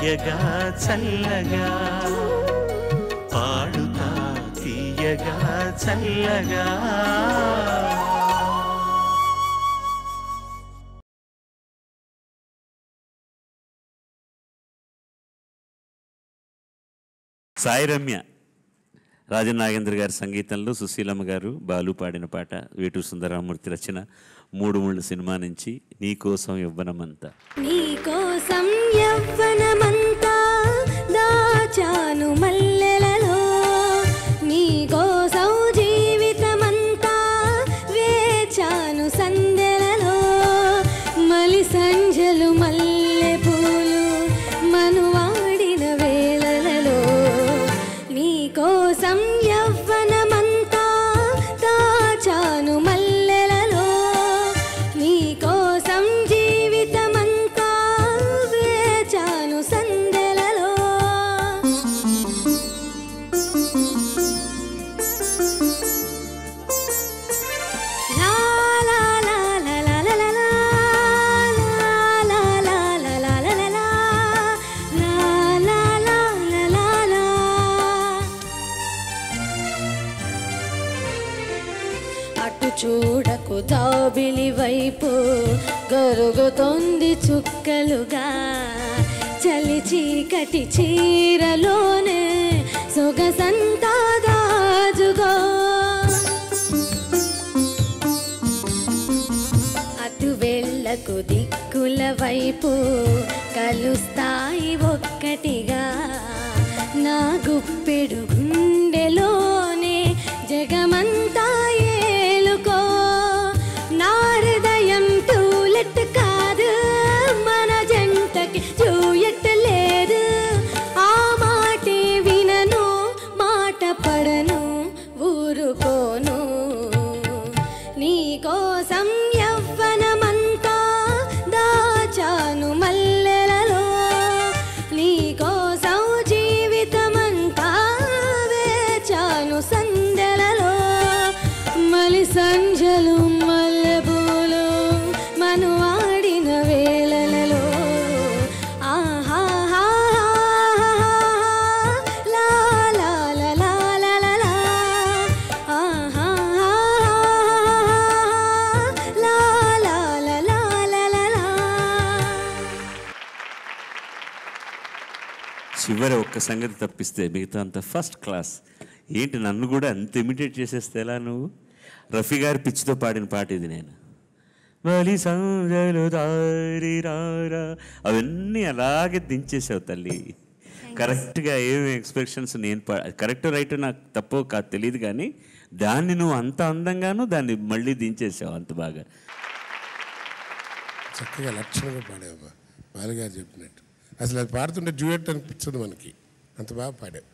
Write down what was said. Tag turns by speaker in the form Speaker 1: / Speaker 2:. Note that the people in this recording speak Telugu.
Speaker 1: తీయగా చల్లగా పాడుతా తీయగా చల్లగా. సాయి రమ్య, రాజన్ నాగేంద్ర గారి సంగీతంలో సుశీలమ్మ గారు బాలు పాడిన పాట, వేటూరు సుందరరామూర్తి రచన, మూడు ముళ్ళు సినిమా నుంచి నీకోసం యవ్వనమంతా.
Speaker 2: నీకోసం యవ్వనమంతా దాచాను మల్లెలలో, నీకోసం జీవితమంతా వేచాను సందెలలో, మలి సంజలు మల్లె పూలు మనువాడిన వేళలలో, నీకోసం యవ్వనమంతా దాచాను మల్లెలలో, నీకోసం జీవితమంతా వేచాను సందెలలో. లా లా లా లా లా లా లా లా, లా లా లా లా లా లా లా, లా లా లా లా లా. అటు చూడకు జాబిలి వైపు గరుగుతోంది చుక్కలుగా, చలి చీకటి చీరలోనే సొగసంతా గాజుగా, అటు వెళ్ళకు దిక్కుల వైపు కలుస్తాయి ఒక్కటిగా, నా గుప్పెడు గుండెలోనే జగమంతా ఏలుకో, నా హృదయం టూలెట్ కాదు, మన జంటకి జూయట్ లేదు, ఆ మాటే వినను మాట పడను ఊరుకోను, నీకోసం యవ్వనమంతా దాచాను మల్లెలలో, నీకోసం జీవితమంతా వేచాను సందెలలో, మలి సంజలు మల్లెపూలు మనువాడిన వేళలలో, ఆహా లా లా లా లా లా లా లా, ఆహా లా లా లా లా లా లా లా.
Speaker 1: చివరి ఒక్క సంగతి తప్పిస్తే మిగతా అంత ఫస్ట్ క్లాస్. ఏంటి నన్ను కూడా అంత ఇమిటేట్ చేసేస్తే ఎలా నువ్వు? రఫీ గారి పిచ్చితో పాడిన పాట ఇది. నేను బలి సంజలు దారి రారా అవన్నీ అలాగే దించేసావు తల్లి. కరెక్ట్గా ఏమి ఎక్స్ప్రెషన్స్ నేను కరెక్ట్ రైట్ నాకు తప్పో కాదు తెలియదు, కానీ దాన్ని నువ్వు అంత అందంగాను దాన్ని మళ్ళీ దించేసావు అంత బాగా.
Speaker 3: చక్కగా లక్షణంగా పాడావు బాలుగారు చెప్పినట్టు. అసలు అది పాడుతుంటే డ్యూయట్ అనిపించదు మనకి, అంత బాగా పాడావు.